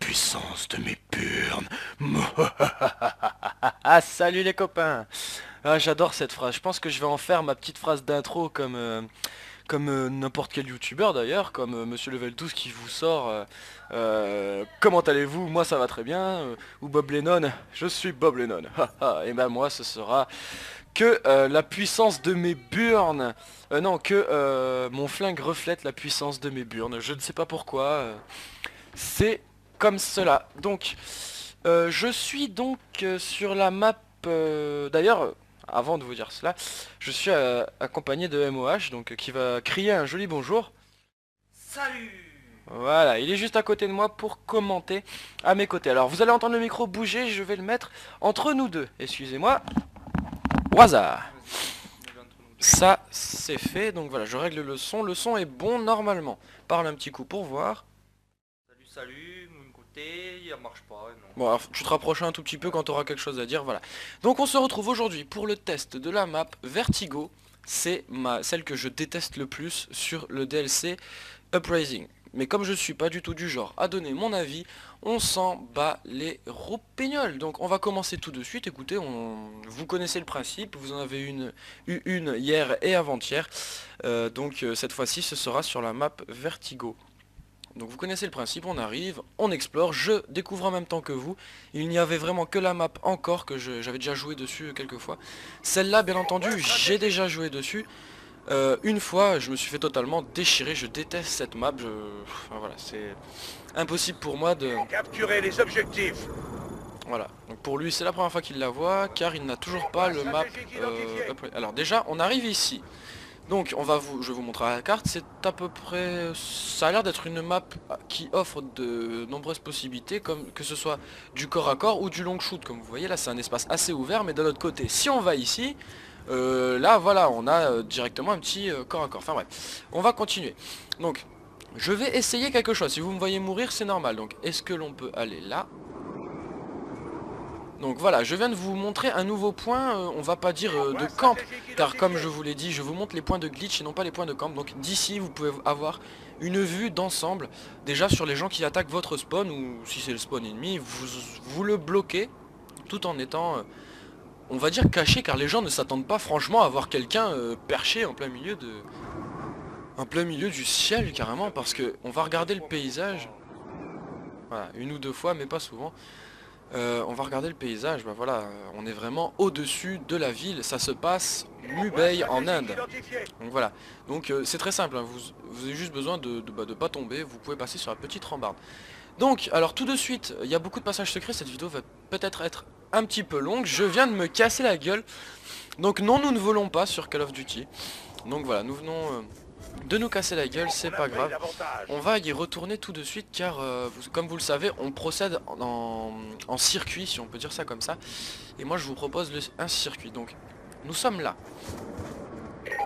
puissance de mes burnes. Ah, salut les copains. Ah, j'adore cette phrase. Je pense que je vais en faire ma petite phrase d'intro comme n'importe quel youtubeur d'ailleurs, comme Monsieur Level 12 qui vous sort comment allez-vous? Moi ça va très bien. Ou Bob Lennon, je suis Bob Lennon. Et ben moi ce sera que la puissance de mes burnes. Non, que mon flingue reflète la puissance de mes burnes. Je ne sais pas pourquoi. C'est comme cela. Donc, je suis donc sur la map. D'ailleurs, avant de vous dire cela, je suis accompagné de MOH, donc qui va crier un joli bonjour. Salut. Voilà, il est juste à côté de moi pour commenter à mes côtés. Alors, vous allez entendre le micro bouger, je vais le mettre entre nous deux. Excusez-moi. Au hasard. Vas-y, mets-le entre nous deux. Ça, c'est fait. Donc voilà, je règle le son. Le son est bon normalement. Parle un petit coup pour voir. Salut, salut, mon côté, il marche pas, non. Bon, alors, tu te rapproches un tout petit peu quand tu auras quelque chose à dire, voilà. Donc on se retrouve aujourd'hui pour le test de la map Vertigo. C'est celle que je déteste le plus sur le DLC Uprising. Mais comme je suis pas du tout du genre à donner mon avis, on s'en bat les roupignoles. Donc on va commencer tout de suite. Écoutez, vous connaissez le principe, vous en avez eu une hier et avant-hier. Donc cette fois-ci ce sera sur la map Vertigo. Donc vous connaissez le principe, on arrive, on explore, je découvre en même temps que vous. Il n'y avait vraiment que la map encore, que j'avais déjà joué dessus quelques fois. Celle-là, bien entendu, j'ai déjà joué dessus. Une fois, je me suis fait totalement déchirer, je déteste cette map. Enfin, voilà, c'est impossible pour moi de... Capturez les objectifs. Voilà, donc pour lui c'est la première fois qu'il la voit, car il n'a toujours pas le map... Alors déjà, on arrive ici. Donc je vais vous montrer la carte, c'est à peu près, ça a l'air d'être une map qui offre de nombreuses possibilités, comme que ce soit du corps à corps ou du long shoot, comme vous voyez là c'est un espace assez ouvert, mais de l'autre côté, si on va ici, là voilà, on a directement un petit corps à corps, enfin bref, on va continuer. Donc, je vais essayer quelque chose, si vous me voyez mourir c'est normal, donc est-ce que l'on peut aller là? Donc voilà, je viens de vous montrer un nouveau point, on va pas dire de camp, car comme je vous l'ai dit, je vous montre les points de glitch et non pas les points de camp. Donc d'ici, vous pouvez avoir une vue d'ensemble, déjà sur les gens qui attaquent votre spawn, ou si c'est le spawn ennemi, vous le bloquez, tout en étant, on va dire caché, car les gens ne s'attendent pas franchement à voir quelqu'un perché en plein milieu du ciel carrément, parce que on va regarder le paysage, voilà, une ou deux fois, mais pas souvent. On va regarder le paysage, bah voilà, on est vraiment au-dessus de la ville, ça se passe Mubei en Inde. Donc voilà, donc c'est très simple, hein, vous avez juste besoin de pas tomber, vous pouvez passer sur la petite rambarde. Donc, alors tout de suite, il y a beaucoup de passages secrets, cette vidéo va peut-être être un petit peu longue, je viens de me casser la gueule. Donc non, nous ne volons pas sur Call of Duty. Donc voilà, nous venons de nous casser la gueule, c'est pas grave. On va y retourner tout de suite car, comme vous le savez, on procède en circuit, si on peut dire ça comme ça. Et moi je vous propose un circuit, donc nous sommes là.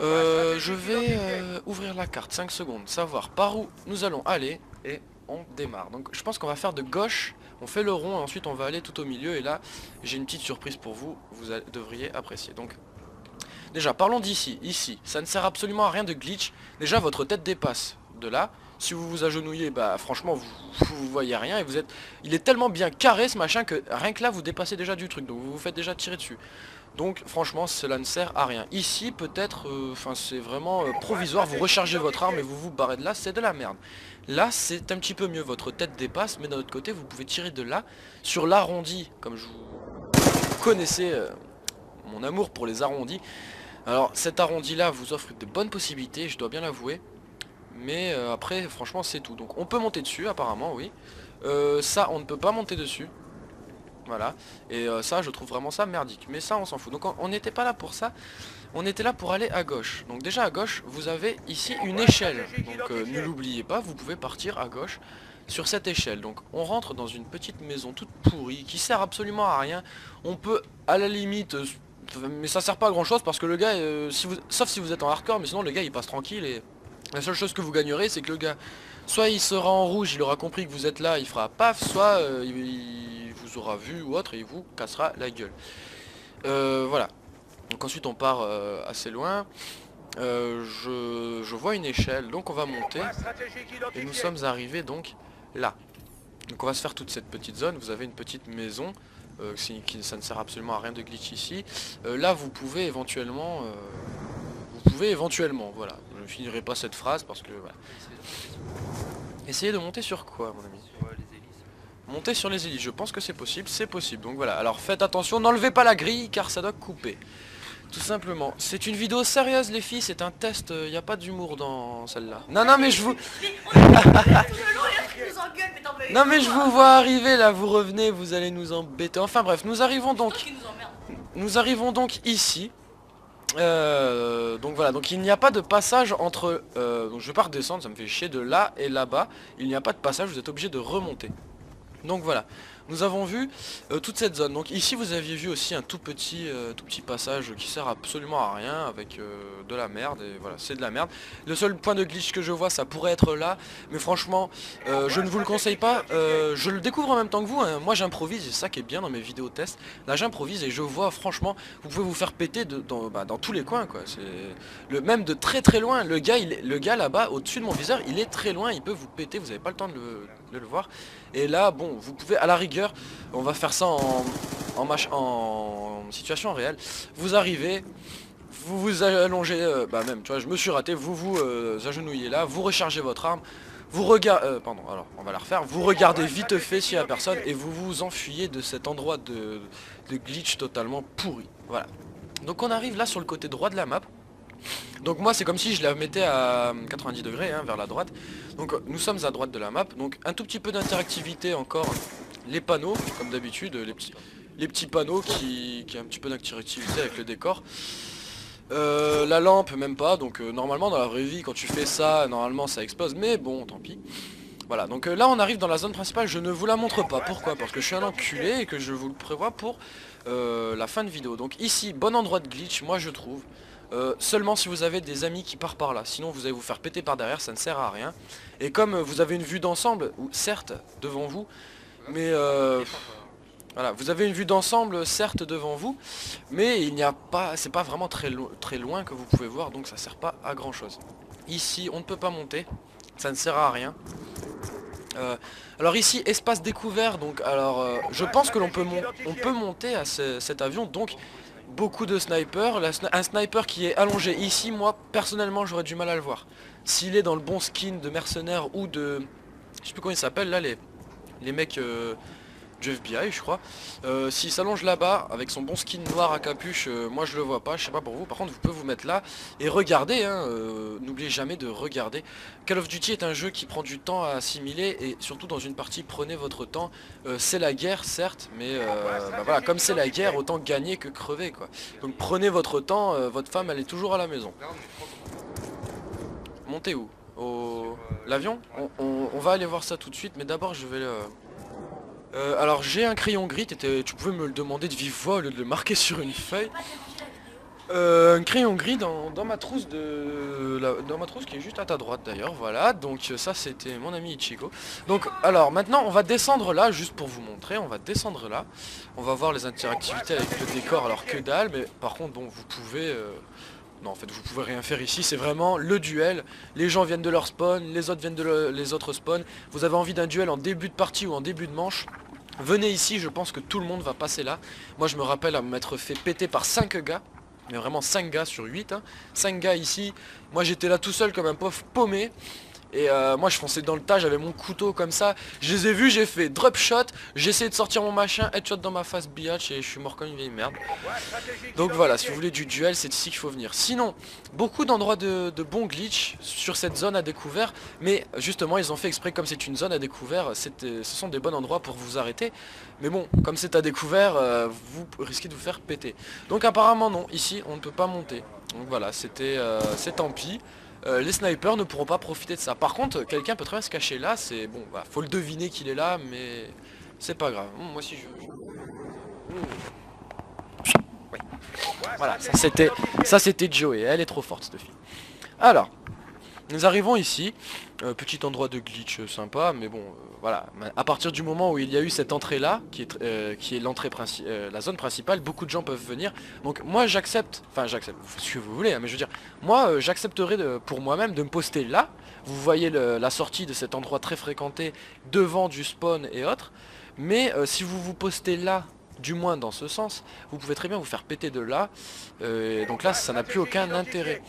Je vais ouvrir la carte, 5 secondes, savoir par où nous allons aller et on démarre. Donc je pense qu'on va faire de gauche, on fait le rond et ensuite on va aller tout au milieu et là j'ai une petite surprise pour vous, devriez apprécier. Donc déjà, parlons d'ici. Ici, ça ne sert absolument à rien de glitch. Déjà, votre tête dépasse de là. Si vous vous agenouillez, bah franchement, vous voyez rien et vous êtes... Il est tellement bien carré ce machin que rien que là, vous dépassez déjà du truc. Donc vous vous faites déjà tirer dessus. Donc franchement, cela ne sert à rien. Ici, peut-être, enfin c'est vraiment provisoire. Vous rechargez votre arme et vous vous barrez de là, c'est de la merde. Là, c'est un petit peu mieux. Votre tête dépasse, mais d'un autre côté, vous pouvez tirer de là. Sur l'arrondi, comme vous connaissez mon amour pour les arrondis. Alors cet arrondi là vous offre de bonnes possibilités, je dois bien l'avouer. Mais après franchement c'est tout. Donc on peut monter dessus apparemment, oui. Ça on ne peut pas monter dessus. Voilà. Et ça je trouve vraiment ça merdique. Mais ça on s'en fout. Donc on n'était pas là pour ça. On était là pour aller à gauche. Donc déjà à gauche vous avez ici une échelle. Donc ne l'oubliez pas, vous pouvez partir à gauche sur cette échelle. Donc on rentre dans une petite maison toute pourrie qui sert absolument à rien. On peut à la limite... mais ça sert pas à grand chose parce que le gars, sauf si vous êtes en hardcore, mais sinon le gars il passe tranquille et la seule chose que vous gagnerez c'est que le gars, soit il sera en rouge, il aura compris que vous êtes là, il fera paf, soit il vous aura vu ou autre et il vous cassera la gueule. Voilà. Donc ensuite on part assez loin. Je vois une échelle, donc on va monter et nous sommes arrivés donc là. Donc on va se faire toute cette petite zone. Vous avez une petite maison. Ça ne sert absolument à rien de glitch ici. Là vous pouvez éventuellement... voilà. Je ne finirai pas cette phrase parce que... Voilà. Essayez de monter sur quoi, mon ami? Sur les hélices. Monter sur les hélices, je pense que c'est possible, c'est possible. Donc voilà, alors faites attention, n'enlevez pas la grille car ça doit couper. Tout simplement. C'est une vidéo sérieuse les filles, c'est un test, il n'y a pas d'humour dans celle-là. Non, non mais je vous... Non mais je vous vois arriver là, vous revenez, vous allez nous embêter. Enfin bref, nous arrivons donc ici. Donc voilà, donc il n'y a pas de passage entre... donc je vais pas redescendre, ça me fait chier, de là et là-bas. Il n'y a pas de passage, vous êtes obligé de remonter. Donc voilà, nous avons vu toute cette zone. Donc ici vous aviez vu aussi un tout petit passage qui sert absolument à rien avec de la merde. Et voilà, c'est de la merde. Le seul point de glitch que je vois, ça pourrait être là. Mais franchement, je ne vous le conseille pas. Je le découvre en même temps que vous, hein. Moi j'improvise, c'est ça qui est bien dans mes vidéos tests. Là j'improvise et je vois franchement, vous pouvez vous faire péter dans tous les coins quoi. C'est même de très très loin. Le gars là-bas, au-dessus de mon viseur, il est très loin, il peut vous péter, vous n'avez pas le temps de le voir. Et là, bon, vous pouvez, à la rigueur, on va faire ça en situation réelle. Vous arrivez, vous vous allongez, même, tu vois, je me suis raté, vous vous agenouillez là, vous rechargez votre arme, vous regardez, pardon, alors, on va la refaire, vous regardez vite fait s'il y a personne et vous vous enfuyez de cet endroit de glitch totalement pourri. Voilà. Donc on arrive là sur le côté droit de la map. Donc moi c'est comme si je la mettais à 90 degrés hein, vers la droite. Donc nous sommes à droite de la map. Donc un tout petit peu d'interactivité encore. Les panneaux comme d'habitude. Les petits panneaux qui ont un petit peu d'interactivité avec le décor. La lampe même pas. Donc normalement dans la vraie vie quand tu fais ça normalement ça explose. Mais bon tant pis. Voilà donc là on arrive dans la zone principale. Je ne vous la montre pas. Pourquoi? Parce que je suis un enculé et que je vous le prévois pour la fin de vidéo. Donc ici bon endroit de glitch moi je trouve. Seulement si vous avez des amis qui partent par là, sinon vous allez vous faire péter par derrière, ça ne sert à rien. Et comme vous avez une vue d'ensemble, ou certes devant vous, mais voilà, vous avez une vue d'ensemble certes devant vous, mais il n'y a pas, c'est pas vraiment très loin que vous pouvez voir, donc ça sert pas à grand chose. Ici on ne peut pas monter, ça ne sert à rien. Alors ici espace découvert, donc alors je pense que on peut monter à cet avion, donc beaucoup de snipers, un sniper qui est allongé ici, moi personnellement j'aurais du mal à le voir. S'il est dans le bon skin de mercenaire ou de... Je sais plus comment il s'appelle là, les mecs du FBI je crois. S'il s'allonge là-bas avec son bon skin noir à capuche, moi je le vois pas, je sais pas pour vous. Par contre vous pouvez vous mettre là et regarder, hein, n'oubliez jamais de regarder. Call of Duty est un jeu qui prend du temps à assimiler et surtout dans une partie prenez votre temps. C'est la guerre certes, mais voilà, comme c'est la guerre autant gagner que crever quoi. Donc prenez votre temps, votre femme elle est toujours à la maison. Là, on est trop bon. Montez où? L'avion? On va aller voir ça tout de suite, mais d'abord je vais... alors j'ai un crayon gris, tu pouvais me le demander de vive voix au lieu de le marquer sur une feuille. Un crayon gris dans ma trousse dans ma trousse qui est juste à ta droite d'ailleurs, voilà, donc ça c'était mon ami Ichigo. Donc alors maintenant on va descendre là, juste pour vous montrer, on va descendre là. On va voir les interactivités avec le décor, alors que dalle, mais par contre bon vous pouvez... Non en fait vous pouvez rien faire ici, c'est vraiment le duel. Les gens viennent de leur spawn, les autres viennent de les autres spawns. Vous avez envie d'un duel en début de partie ou en début de manche, venez ici, je pense que tout le monde va passer là. Moi je me rappelle à m'être fait péter par 5 gars. Mais vraiment 5 gars sur 8 hein. 5 gars ici. Moi j'étais là tout seul comme un pauvre paumé. Et moi je fonçais dans le tas, j'avais mon couteau comme ça. Je les ai vus, j'ai fait drop shot. J'ai essayé de sortir mon machin, headshot dans ma face, biatch. Et je suis mort comme une vieille merde. Donc voilà, si vous voulez du duel, c'est ici qu'il faut venir. Sinon, beaucoup d'endroits de bons glitch sur cette zone à découvert. Mais justement, ils ont fait exprès, comme c'est une zone à découvert, ce sont des bons endroits pour vous arrêter. Mais bon, comme c'est à découvert, vous risquez de vous faire péter. Donc apparemment non, ici on ne peut pas monter. Donc voilà, c'est tant pis. Les snipers ne pourront pas profiter de ça. Par contre, quelqu'un peut très bien se cacher là, c'est bon, bah, faut le deviner qu'il est là, mais c'est pas grave. Moi si je... Ouais. Voilà, ça c'était Joey, elle est trop forte cette fille. Alors, Nous arrivons ici, petit endroit de glitch sympa, mais bon, voilà. À partir du moment où il y a eu cette entrée là, qui est l'entrée la zone principale, beaucoup de gens peuvent venir. Donc moi j'accepte, enfin j'accepte ce que vous voulez, hein, mais je veux dire, moi j'accepterai pour moi-même de me poster là. Vous voyez la sortie de cet endroit très fréquenté devant du spawn et autres. Mais si vous vous postez là, du moins dans ce sens, vous pouvez très bien vous faire péter de là. Donc là ça n'a plus aucun intérêt.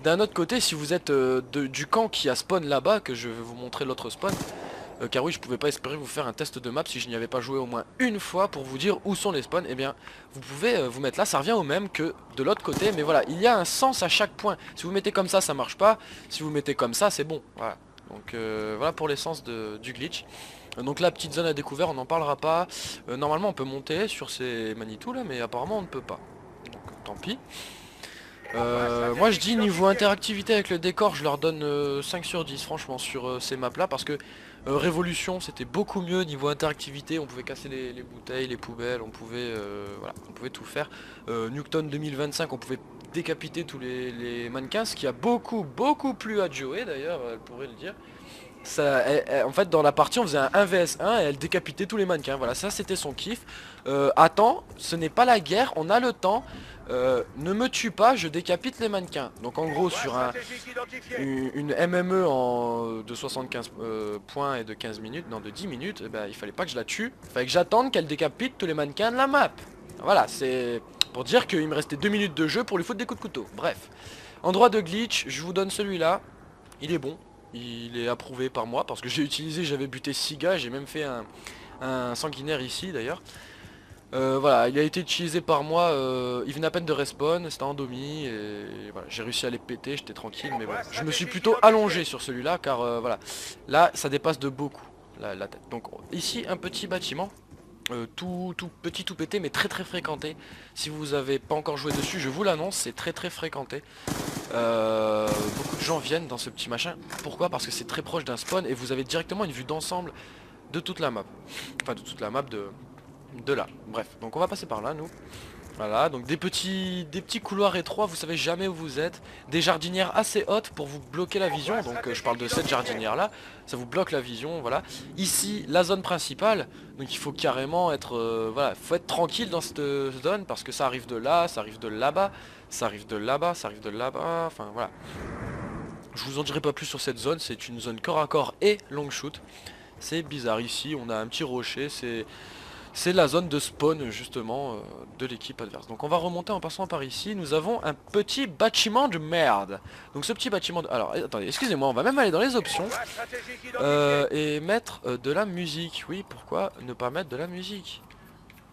D'un autre côté, si vous êtes du camp qui a spawn là-bas, que je vais vous montrer l'autre spawn, car oui, je pouvais pas espérer vous faire un test de map si je n'y avais pas joué au moins une fois pour vous dire où sont les spawns, eh bien vous pouvez vous mettre là, ça revient au même que de l'autre côté, mais voilà, il y a un sens à chaque point. Si vous mettez comme ça marche pas, si vous mettez comme ça c'est bon, voilà. Donc voilà pour l'essence du glitch. Donc la petite zone à découvert, on n'en parlera pas. Normalement on peut monter sur ces Manitou là, mais apparemment on ne peut pas. Donc tant pis. Moi je dis niveau interactivité avec le décor, je leur donne 5 sur 10 franchement sur ces maps là, parce que Révolution c'était beaucoup mieux niveau interactivité, on pouvait casser les bouteilles, les poubelles, on pouvait voilà, on pouvait tout faire. Nuketown 2025 on pouvait décapiter tous les mannequins, ce qui a beaucoup plu à Joey d'ailleurs, elle pourrait le dire. Ça, en fait dans la partie on faisait un 1 vs 1 et elle décapitait tous les mannequins, voilà, ça c'était son kiff. Attends, ce n'est pas la guerre, on a le temps. Ne me tue pas, je décapite les mannequins. Donc en gros sur une MME de 75 points et de 15 minutes, non de 10 minutes, eh ben, il fallait pas que je la tue, il fallait que j'attende qu'elle décapite tous les mannequins de la map. Voilà, c'est pour dire qu'il me restait 2 minutes de jeu pour lui foutre des coups de couteau. Bref, endroit de glitch, je vous donne celui-là, il est bon. Il est approuvé par moi parce que j'ai utilisé, j'avais buté 6 gars, j'ai même fait un sanguinaire ici d'ailleurs. Voilà, il a été utilisé par moi, il venait à peine de respawn, c'était en domi, et voilà, j'ai réussi à les péter, j'étais tranquille, mais voilà. Je me suis plutôt allongé sur celui-là car voilà, là ça dépasse de beaucoup la tête. Donc ici un petit bâtiment, tout petit, tout pété, mais très fréquenté. Si vous avez pas encore joué dessus, je vous l'annonce, c'est très fréquenté. Beaucoup de gens viennent dans ce petit machin. Pourquoi? Parce que c'est très proche d'un spawn et vous avez directement une vue d'ensemble de toute la map. Enfin de toute la map de là. Bref, donc on va passer par là nous. Voilà, donc des petits couloirs étroits, vous savez jamais où vous êtes. Des jardinières assez hautes pour vous bloquer la vision. Donc je parle de cette jardinière là, ça vous bloque la vision, voilà. Ici, la zone principale, donc il faut carrément être, voilà, faut être tranquille dans cette zone parce que ça arrive de là, ça arrive de là-bas, ça arrive de là-bas, ça arrive de là-bas, enfin voilà. Je vous en dirai pas plus sur cette zone, c'est une zone corps à corps et long shoot. C'est bizarre, ici on a un petit rocher, c'est la zone de spawn justement de l'équipe adverse. Donc on va remonter en passant par ici. Nous avons un petit bâtiment de merde. Donc ce petit bâtiment de... Alors attendez, excusez-moi, on va même aller dans les options et mettre de la musique. Oui, pourquoi ne pas mettre de la musique?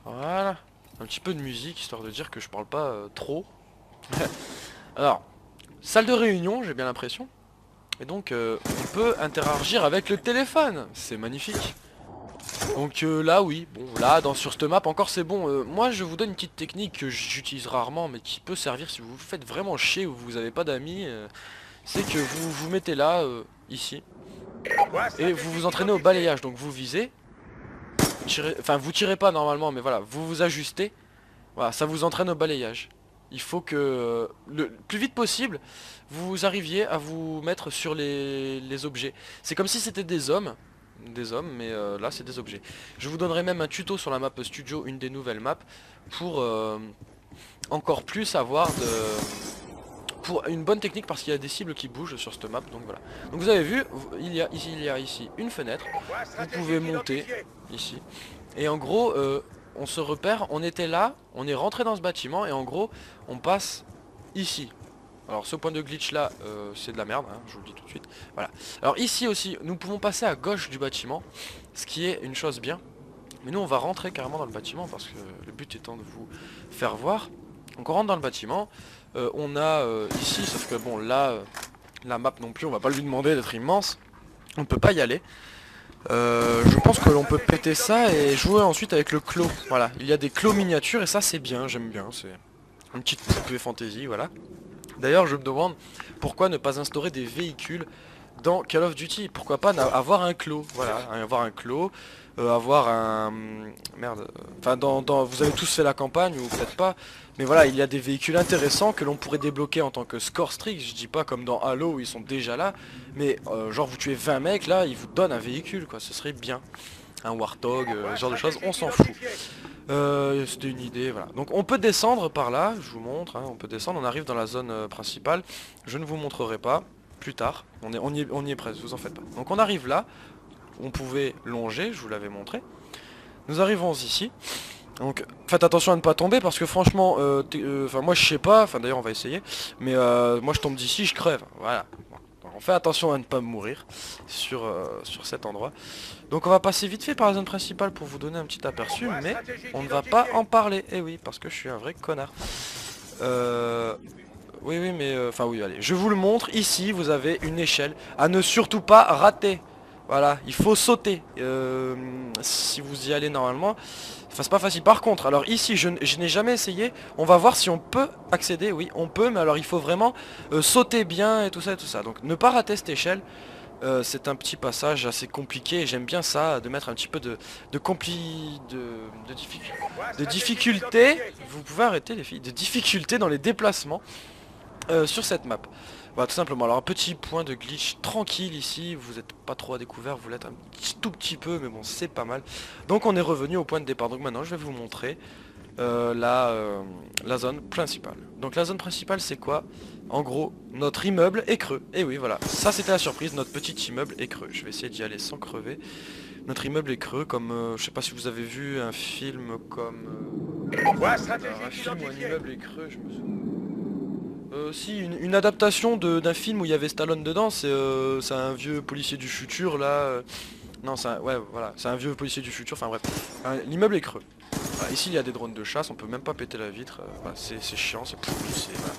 Voilà, un petit peu de musique histoire de dire que je parle pas trop. Alors, salle de réunion, j'ai bien l'impression. Et donc on peut interagir avec le téléphone. C'est magnifique. Donc là oui, bon là sur cette map encore c'est bon. Moi je vous donne une petite technique que j'utilise rarement mais qui peut servir si vous vous faites vraiment chier ou vous n'avez pas d'amis. C'est que vous vous mettez là, ici, et vous vous entraînez au balayage. Donc vous visez, enfin vous tirez pas normalement mais voilà, vous vous ajustez. Voilà, ça vous entraîne au balayage. Il faut que le plus vite possible vous arriviez à vous mettre sur les objets. C'est comme si c'était des hommes, mais là c'est des objets. Je vous donnerai même un tuto sur la map studio, une des nouvelles maps, pour encore plus avoir pour une bonne technique, parce qu'il y a des cibles qui bougent sur cette map. Donc voilà, donc vous avez vu, il y a ici une fenêtre, vous pouvez monter ici et en gros on se repère, on était là, on est rentré dans ce bâtiment et en gros on passe ici. Alors ce point de glitch là c'est de la merde, hein, je vous le dis tout de suite. Voilà. Alors ici aussi nous pouvons passer à gauche du bâtiment, ce qui est une chose bien. Mais nous on va rentrer carrément dans le bâtiment parce que le but étant de vous faire voir. Donc on rentre dans le bâtiment, on a ici, sauf que bon là la map non plus on va pas lui demander d'être immense. On peut pas y aller. Je pense que l'on peut péter ça et jouer ensuite avec le clos. Voilà, il y a des clos miniatures et ça c'est bien, j'aime bien, c'est une petite poupée fantaisie, voilà. D'ailleurs je me demande pourquoi ne pas instaurer des véhicules dans Call of Duty. Pourquoi pas avoir un clos, voilà, avoir un clos, avoir un... Merde, enfin vous avez tous fait la campagne ou peut-être pas, mais voilà, il y a des véhicules intéressants que l'on pourrait débloquer en tant que score strict, je dis pas comme dans Halo où ils sont déjà là, mais genre vous tuez 20 mecs là, ils vous donnent un véhicule quoi, ce serait bien. Un Warthog, ce genre de choses, on s'en fout. C'était une idée, voilà. Donc on peut descendre par là, je vous montre, hein, on peut descendre, on arrive dans la zone principale. Je ne vous montrerai pas, plus tard, on y est presque, vous en faites pas. Donc on arrive là, on pouvait longer, je vous l'avais montré. Nous arrivons ici. Donc faites attention à ne pas tomber parce que franchement, moi je sais pas, enfin d'ailleurs on va essayer, mais moi je tombe d'ici, je crève, voilà. Donc, on fait attention à ne pas mourir sur cet endroit. Donc on va passer vite fait par la zone principale pour vous donner un petit aperçu, mais on ne va pas en parler. Eh oui, parce que je suis un vrai connard. Oui, oui, mais... Enfin oui, allez. Je vous le montre. Ici, vous avez une échelle à ne surtout pas rater. Voilà, il faut sauter. Si vous y allez normalement... Enfin, c'est pas facile. Par contre, alors ici, je n'ai jamais essayé. On va voir si on peut accéder. Oui, on peut, mais alors il faut vraiment sauter bien et tout ça et tout ça. Donc ne pas rater cette échelle. C'est un petit passage assez compliqué et j'aime bien ça, de mettre un petit peu de difficulté, vous pouvez arrêter les filles, de difficulté dans les déplacements sur cette map. Voilà, tout simplement. Alors un petit point de glitch tranquille ici, vous n'êtes pas trop à découvert, vous l'êtes un tout petit peu, mais bon c'est pas mal. Donc on est revenu au point de départ, donc maintenant je vais vous montrer la zone principale. Donc la zone principale c'est quoi? En gros, notre immeuble est creux. Et oui, voilà, ça c'était la surprise, notre petit immeuble est creux. Je vais essayer d'y aller sans crever. Notre immeuble est creux comme, je sais pas si vous avez vu un film comme... un film où un immeuble est creux, je me souviens. Si, une adaptation d'un film où il y avait Stallone dedans, c'est un vieux policier du futur là. Non, ouais, voilà, c'est un vieux policier du futur, enfin bref. L'immeuble est creux. Voilà, ici il y a des drones de chasse, on peut même pas péter la vitre, voilà, c'est chiant, c'est pourri, voilà.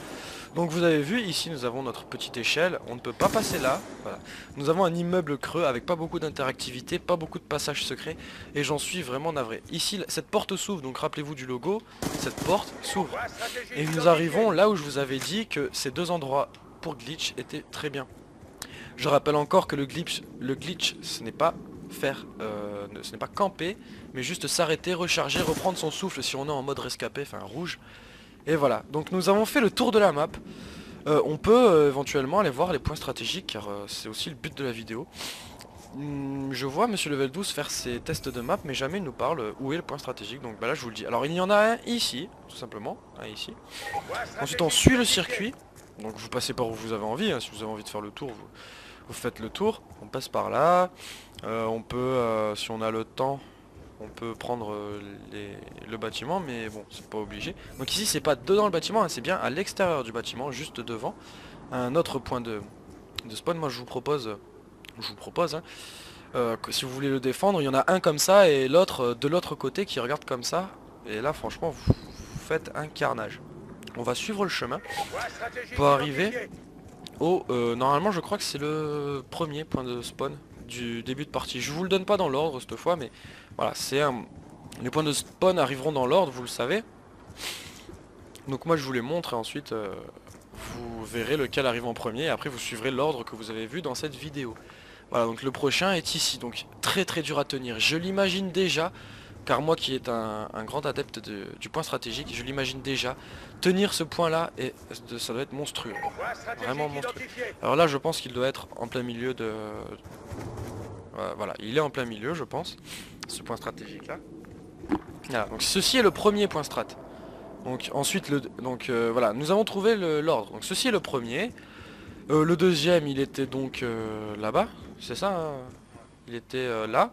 Donc vous avez vu, ici nous avons notre petite échelle, on ne peut pas passer là, voilà. Nous avons un immeuble creux avec pas beaucoup d'interactivité, pas beaucoup de passages secrets, et j'en suis vraiment navré. Ici, cette porte s'ouvre, donc rappelez-vous du logo, cette porte s'ouvre. Et nous arrivons là où je vous avais dit que ces deux endroits pour glitch étaient très bien. Je rappelle encore que le glitch ce n'est pas ce n'est pas camper, mais juste s'arrêter, recharger, reprendre son souffle si on est en mode rescapé, enfin rouge. Et voilà, donc nous avons fait le tour de la map. On peut éventuellement aller voir les points stratégiques car c'est aussi le but de la vidéo. Je vois Monsieur Level 12 faire ses tests de map mais jamais il nous parle où est le point stratégique, donc bah là je vous le dis. Alors il y en a un ici, tout simplement, un ici. Ensuite on suit le circuit, donc vous passez par où vous avez envie, hein. Si vous avez envie de faire le tour, vous faites le tour, on passe par là. On peut, si on a le temps, on peut prendre le bâtiment, mais bon, c'est pas obligé. Donc ici, c'est pas dedans le bâtiment, hein, c'est bien à l'extérieur du bâtiment, juste devant. Un autre point de spawn, moi je vous propose, hein, que si vous voulez le défendre, il y en a un comme ça et l'autre de l'autre côté qui regarde comme ça. Et là, franchement, vous faites un carnage. On va suivre le chemin pour arriver au... normalement, je crois que c'est le premier point de spawn du début de partie. Je vous le donne pas dans l'ordre cette fois, mais voilà, les points de spawn arriveront dans l'ordre, vous le savez. Donc moi je vous les montre et ensuite vous verrez lequel arrive en premier et après vous suivrez l'ordre que vous avez vu dans cette vidéo. Voilà, donc le prochain est ici, donc très très dur à tenir. Je l'imagine déjà, car moi qui est un grand adepte du point stratégique, je l'imagine déjà. Tenir ce point là, et ça doit être monstrueux. Vraiment monstrueux. Alors là je pense qu'il doit être en plein milieu de... voilà, il est en plein milieu je pense, ce point stratégique là. Voilà, donc ceci est le premier point strat. Donc ensuite, voilà, nous avons trouvé l'ordre. Donc ceci est le premier. Le deuxième il était donc là-bas, c'est ça hein, il était là.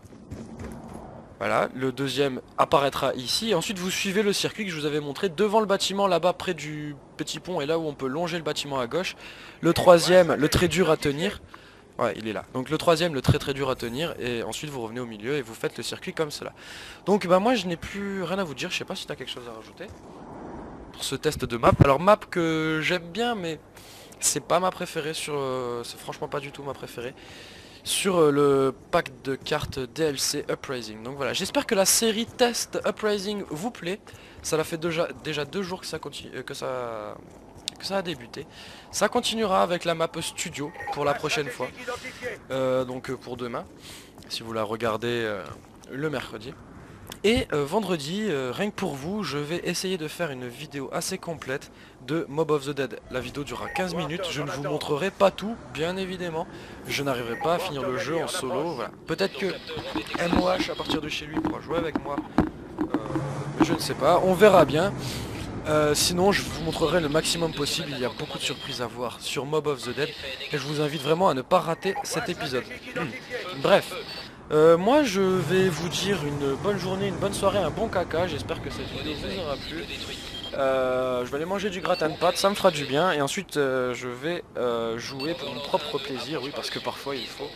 Voilà, le deuxième apparaîtra ici. Et ensuite vous suivez le circuit que je vous avais montré devant le bâtiment là-bas près du petit pont et là où on peut longer le bâtiment à gauche. Le troisième, le très dur à tenir. Ouais, il est là. Donc le troisième, le très très dur à tenir. Et ensuite vous revenez au milieu et vous faites le circuit comme cela. Donc bah moi je n'ai plus rien à vous dire. Je sais pas si tu as quelque chose à rajouter pour ce test de map. Alors map que j'aime bien mais c'est pas ma préférée sur... c'est franchement pas du tout ma préférée. Sur le pack de cartes DLC Uprising. Donc voilà, j'espère que la série test Uprising vous plaît. Ça l'a fait déjà 2 jours que ça continue, que que ça a débuté. Ça continuera avec la map studio pour la prochaine fois. Donc pour demain, si vous la regardez le mercredi. Et vendredi, rien que pour vous, je vais essayer de faire une vidéo assez complète de Mob of the Dead. La vidéo durera 15 minutes, je ne vous montrerai pas tout, bien évidemment. Je n'arriverai pas à finir le jeu en solo, voilà. Peut-être que MOH à partir de chez lui pourra jouer avec moi, mais je ne sais pas, on verra bien. Sinon je vous montrerai le maximum possible, il y a beaucoup de surprises à voir sur Mob of the Dead. Et je vous invite vraiment à ne pas rater cet épisode. Bref. Moi je vais vous dire une bonne journée, une bonne soirée, un bon caca, j'espère que cette vidéo vous aura plu. Je vais aller manger du gratin de pâtes, ça me fera du bien, et ensuite je vais jouer pour mon propre plaisir, oui parce que parfois il faut.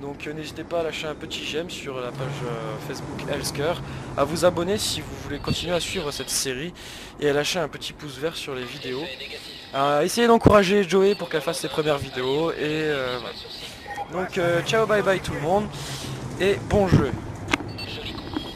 Donc n'hésitez pas à lâcher un petit j'aime sur la page Facebook Elsker, à vous abonner si vous voulez continuer à suivre cette série, et à lâcher un petit pouce vert sur les vidéos. Essayez d'encourager Joey pour qu'elle fasse ses premières vidéos, et voilà. Donc ciao bye bye tout le monde et bon jeu.